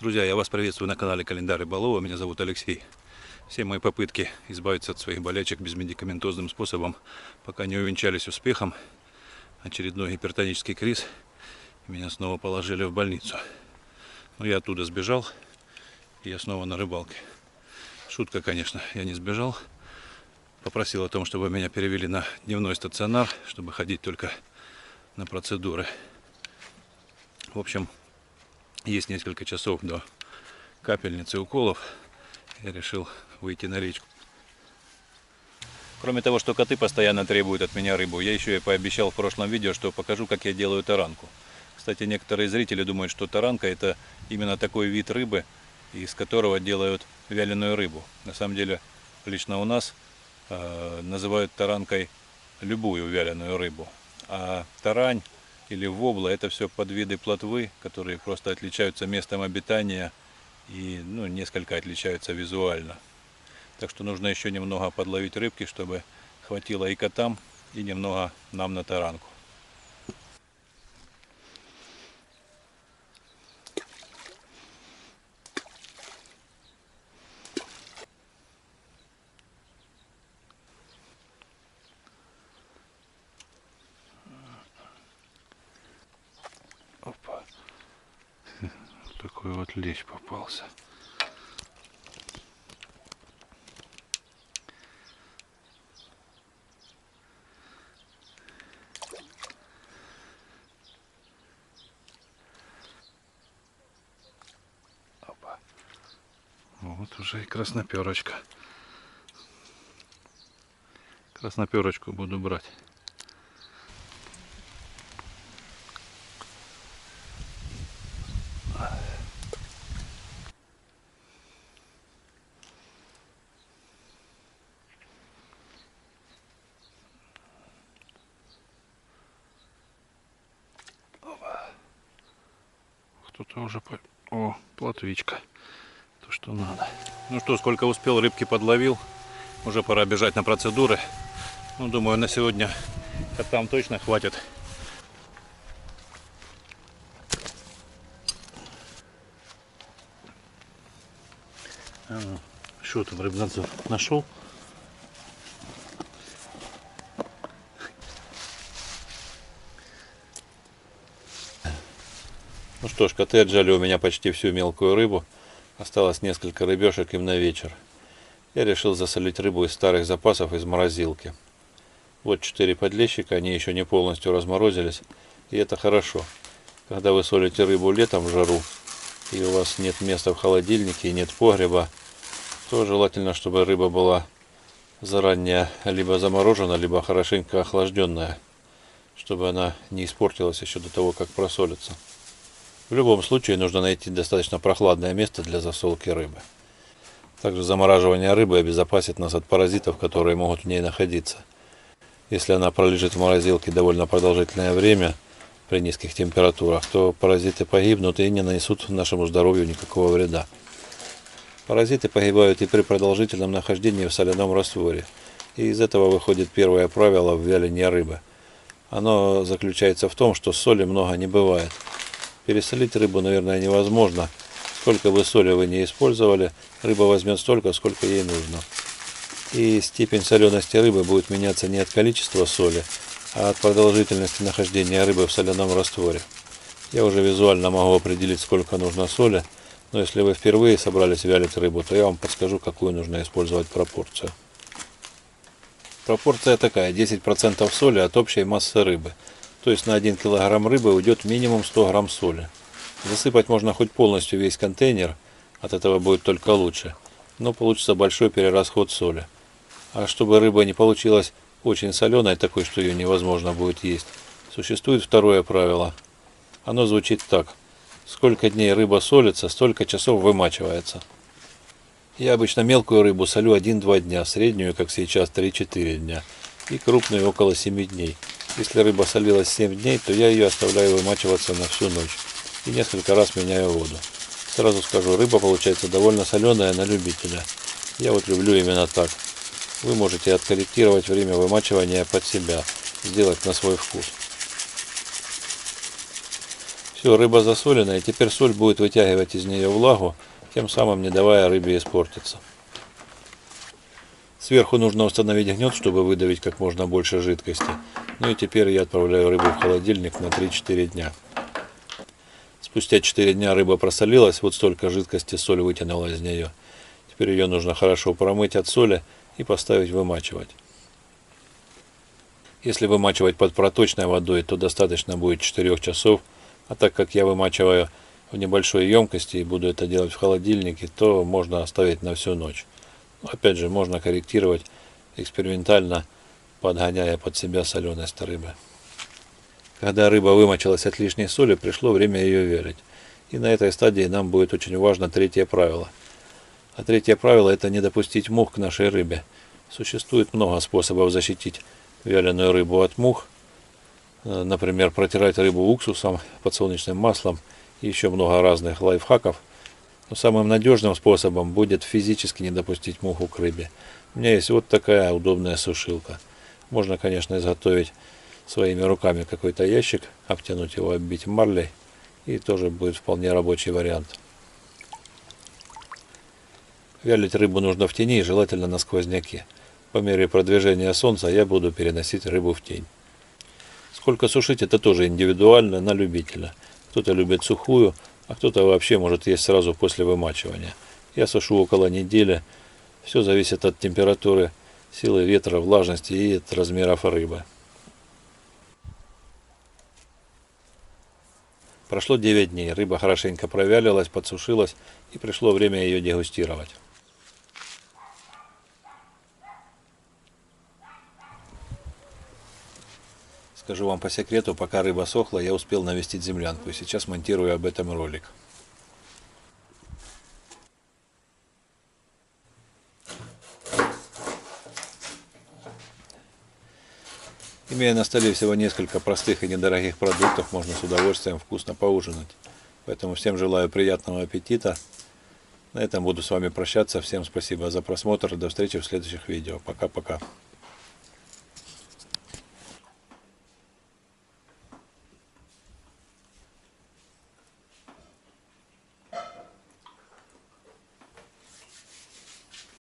Друзья, я вас приветствую на канале Календарь Рыболова. Меня зовут Алексей. Все мои попытки избавиться от своих болячек безмедикаментозным способом пока не увенчались успехом. Очередной гипертонический криз. Меня снова положили в больницу. Но я оттуда сбежал. И я снова на рыбалке. Шутка, конечно, я не сбежал. Попросил о том, чтобы меня перевели на дневной стационар, чтобы ходить только на процедуры. В общем, есть несколько часов до капельницы уколов. Я решил выйти на речку. Кроме того, что коты постоянно требуют от меня рыбу, я еще и пообещал в прошлом видео, что покажу, как я делаю таранку. Кстати, некоторые зрители думают, что таранка — это именно такой вид рыбы, из которого делают вяленую рыбу. На самом деле, лично у нас называют таранкой любую вяленую рыбу. А тарань или вобла — это все подвиды плотвы, которые просто отличаются местом обитания и несколько отличаются визуально. Так что нужно еще немного подловить рыбки, чтобы хватило и котам, и немного нам на таранку. Опа. Такой вот лещ попался. Опа. Вот уже и красноперочка. Красноперочку буду брать. Кто-то уже... О, плотвичка. То, что надо. Ну что, сколько успел, рыбки подловил. Уже пора бежать на процедуры. Ну, думаю, на сегодня котам точно хватит. Что там, рыбнадзор нашел? Ну что ж, коты отжали у меня почти всю мелкую рыбу. Осталось несколько рыбешек им на вечер. Я решил засолить рыбу из старых запасов из морозилки. Вот 4 подлещика, они еще не полностью разморозились. И это хорошо. Когда вы солите рыбу летом в жару, и у вас нет места в холодильнике и нет погреба, то желательно, чтобы рыба была заранее либо заморожена, либо хорошенько охлажденная, чтобы она не испортилась еще до того, как просолится. В любом случае нужно найти достаточно прохладное место для засолки рыбы. Также замораживание рыбы обезопасит нас от паразитов, которые могут в ней находиться. Если она пролежит в морозилке довольно продолжительное время при низких температурах, то паразиты погибнут и не нанесут нашему здоровью никакого вреда. Паразиты погибают и при продолжительном нахождении в соляном растворе. И из этого выходит первое правило в вялении рыбы. Оно заключается в том, что соли много не бывает. Пересолить рыбу, наверное, невозможно. Сколько бы соли вы не использовали, рыба возьмет столько, сколько ей нужно. И степень солености рыбы будет меняться не от количества соли, а от продолжительности нахождения рыбы в соляном растворе. Я уже визуально могу определить, сколько нужно соли, но если вы впервые собрались вялить рыбу, то я вам подскажу, какую нужно использовать пропорцию. Пропорция такая: 10% соли от общей массы рыбы. То есть на 1 килограмм рыбы уйдет минимум 100 грамм соли. Засыпать можно хоть полностью весь контейнер, от этого будет только лучше, но получится большой перерасход соли. А чтобы рыба не получилась очень соленой, такой, что ее невозможно будет есть, существует второе правило. Оно звучит так: сколько дней рыба солится, столько часов вымачивается. Я обычно мелкую рыбу солю 1-2 дня, среднюю, как сейчас, 3-4 дня, и крупную около 7 дней. Если рыба солилась 7 дней, то я ее оставляю вымачиваться на всю ночь и несколько раз меняю воду. Сразу скажу, рыба получается довольно соленая на любителя. Я вот люблю именно так. Вы можете откорректировать время вымачивания под себя, сделать на свой вкус. Все, рыба засолена, и теперь соль будет вытягивать из нее влагу, тем самым не давая рыбе испортиться. Сверху нужно установить гнет, чтобы выдавить как можно больше жидкости. Ну и теперь я отправляю рыбу в холодильник на 3-4 дня. Спустя 4 дня рыба просолилась, вот столько жидкости соль вытянула из нее. Теперь ее нужно хорошо промыть от соли и поставить вымачивать. Если вымачивать под проточной водой, то достаточно будет 4 часов. А так как я вымачиваю в небольшой емкости и буду это делать в холодильнике, то можно оставить на всю ночь. Опять же, можно корректировать экспериментально, подгоняя под себя соленость рыбы. Когда рыба вымочилась от лишней соли, пришло время ее вялить. И на этой стадии нам будет очень важно третье правило. А третье правило — это не допустить мух к нашей рыбе. Существует много способов защитить вяленую рыбу от мух. Например, протирать рыбу уксусом, подсолнечным маслом и еще много разных лайфхаков. Но самым надежным способом будет физически не допустить муху к рыбе. У меня есть вот такая удобная сушилка. Можно, конечно, изготовить своими руками какой-то ящик, обтянуть его, оббить марлей, и тоже будет вполне рабочий вариант. Вялить рыбу нужно в тени и желательно на сквозняке. По мере продвижения солнца я буду переносить рыбу в тень. Сколько сушить, это тоже индивидуально, на любителя. Кто-то любит сухую, а кто-то вообще может есть сразу после вымачивания. Я сушу около недели. Все зависит от температуры, силы ветра, влажности и от размеров рыбы. Прошло 9 дней. Рыба хорошенько провялилась, подсушилась, и пришло время ее дегустировать. Скажу вам по секрету, пока рыба сохла, я успел навестить землянку, и сейчас монтирую об этом ролик. Имея на столе всего несколько простых и недорогих продуктов, можно с удовольствием вкусно поужинать. Поэтому всем желаю приятного аппетита. На этом буду с вами прощаться. Всем спасибо за просмотр. До встречи в следующих видео. Пока-пока.